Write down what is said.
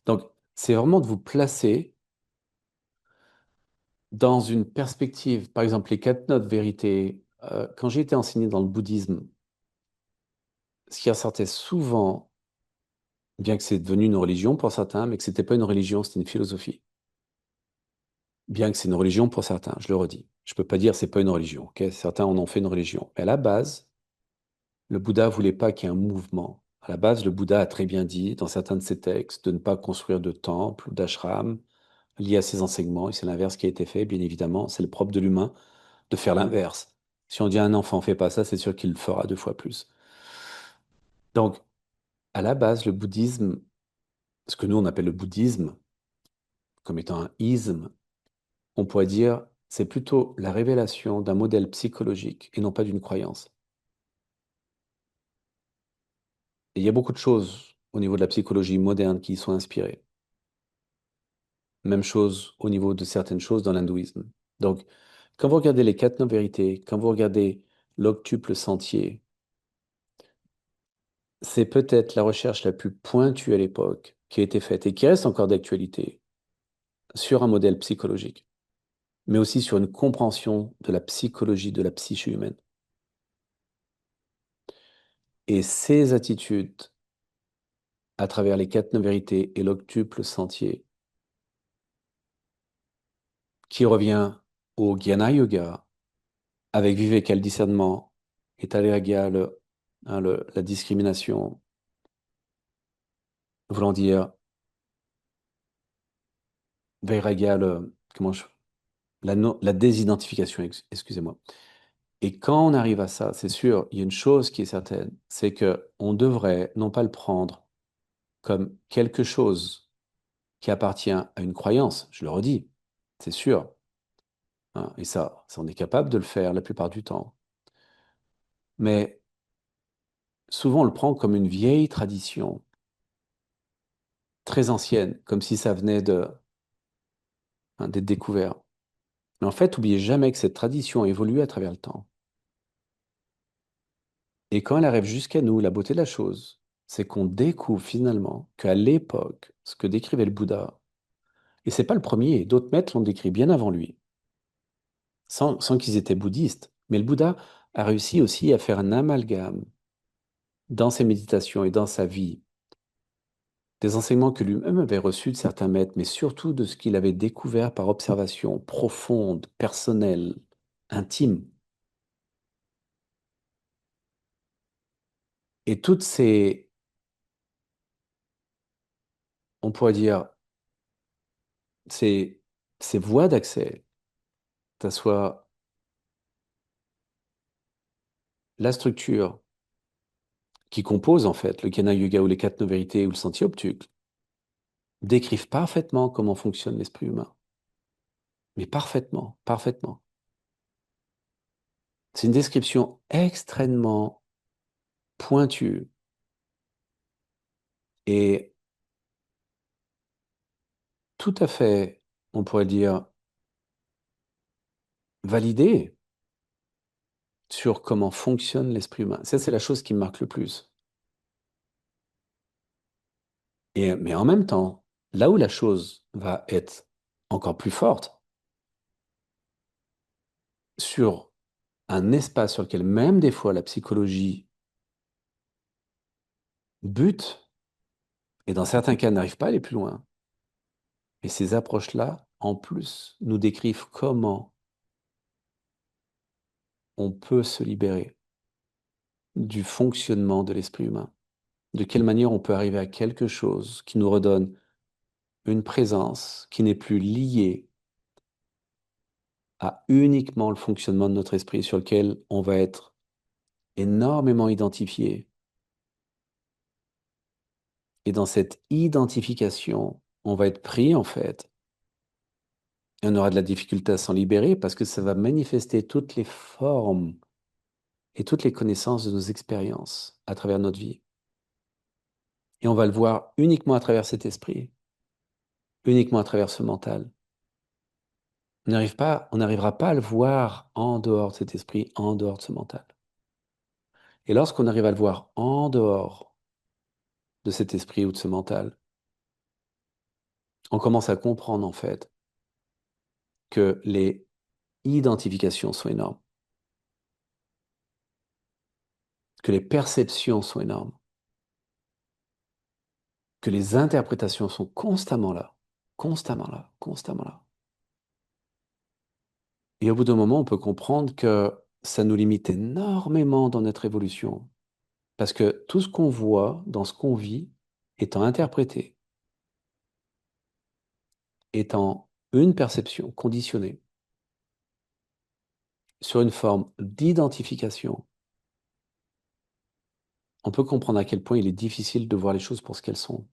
Donc, c'est vraiment de vous placer dans une perspective. Par exemple, les quatre notes vérité. Quand j'ai été enseigné dans le bouddhisme, ce qui ressortait souvent, bien que c'est devenu une religion pour certains, mais que c'était pas une religion, c'était une philosophie. Bien que c'est une religion pour certains, je le redis. Je peux pas dire c'est pas une religion, ok? Certains en ont fait une religion. Mais à la base, le Bouddha voulait pas qu'il y ait un mouvement. À la base, le Bouddha a très bien dit dans certains de ses textes de ne pas construire de temple ou d'ashram lié à ses enseignements, et c'est l'inverse qui a été fait, bien évidemment. C'est le propre de l'humain de faire l'inverse. Si on dit à un enfant, fais pas ça, c'est sûr qu'il le fera deux fois plus. Donc, à la base, le bouddhisme, ce que nous on appelle le bouddhisme, comme étant un isme, on pourrait dire c'est plutôt la révélation d'un modèle psychologique et non pas d'une croyance. Et il y a beaucoup de choses au niveau de la psychologie moderne qui y sont inspirées. Même chose au niveau de certaines choses dans l'hindouisme. Donc, quand vous regardez les quatre non-vérités, quand vous regardez l'octuple sentier, c'est peut-être la recherche la plus pointue à l'époque qui a été faite et qui reste encore d'actualité sur un modèle psychologique, mais aussi sur une compréhension de la psychologie de la psyché humaine. Et ces attitudes, à travers les quatre vérités et l'octuple sentier, qui revient au Jnana Yoga, avec Viveka le discernement, et Taittiriya la discrimination, voulant dire Vairagya la désidentification, excusez-moi. Et quand on arrive à ça, c'est sûr, il y a une chose qui est certaine, c'est que on devrait non pas le prendre comme quelque chose qui appartient à une croyance, je le redis, c'est sûr, hein, et ça, on est capable de le faire la plupart du temps. Mais souvent, on le prend comme une vieille tradition, très ancienne, comme si ça venait d'être découvert. Mais en fait, n'oubliez jamais que cette tradition évolue à travers le temps. Et quand elle arrive jusqu'à nous, la beauté de la chose, c'est qu'on découvre finalement qu'à l'époque, ce que décrivait le Bouddha, et c'est pas le premier, d'autres maîtres l'ont décrit bien avant lui, sans qu'ils étaient bouddhistes. Mais le Bouddha a réussi aussi à faire un amalgame dans ses méditations et dans sa vie, des enseignements que lui-même avait reçus de certains maîtres, mais surtout de ce qu'il avait découvert par observation profonde, personnelle, intime. Et toutes on pourrait dire, ces, ces voies d'accès, que ce soit la structure qui compose en fait le Jnana Yoga ou les quatre vérités ou le sentier obtuple, décrivent parfaitement comment fonctionne l'esprit humain. Mais parfaitement, parfaitement. C'est une description extrêmement pointue et tout à fait, on pourrait dire, validée sur comment fonctionne l'esprit humain. Ça, c'est la chose qui me marque le plus. Mais en même temps, là où la chose va être encore plus forte, sur un espace sur lequel même des fois la psychologie bute, et dans certains cas n'arrive pas à aller plus loin, et ces approches-là, en plus, nous décrivent comment on peut se libérer du fonctionnement de l'esprit humain, de quelle manière on peut arriver à quelque chose qui nous redonne une présence qui n'est plus liée à uniquement le fonctionnement de notre esprit sur lequel on va être énormément identifié. Et dans cette identification, on va être pris en fait, et on aura de la difficulté à s'en libérer parce que ça va manifester toutes les formes et toutes les connaissances de nos expériences à travers notre vie. Et on va le voir uniquement à travers cet esprit, uniquement à travers ce mental. On n'arrivera pas à le voir en dehors de cet esprit, en dehors de ce mental. Et lorsqu'on arrive à le voir en dehors de cet esprit ou de ce mental, on commence à comprendre en fait que les identifications sont énormes, que les perceptions sont énormes, que les interprétations sont constamment là, constamment là, constamment là. Et au bout d'un moment, on peut comprendre que ça nous limite énormément dans notre évolution. Parce que tout ce qu'on voit dans ce qu'on vit étant interprété, étant une perception conditionnée sur une forme d'identification, on peut comprendre à quel point il est difficile de voir les choses pour ce qu'elles sont.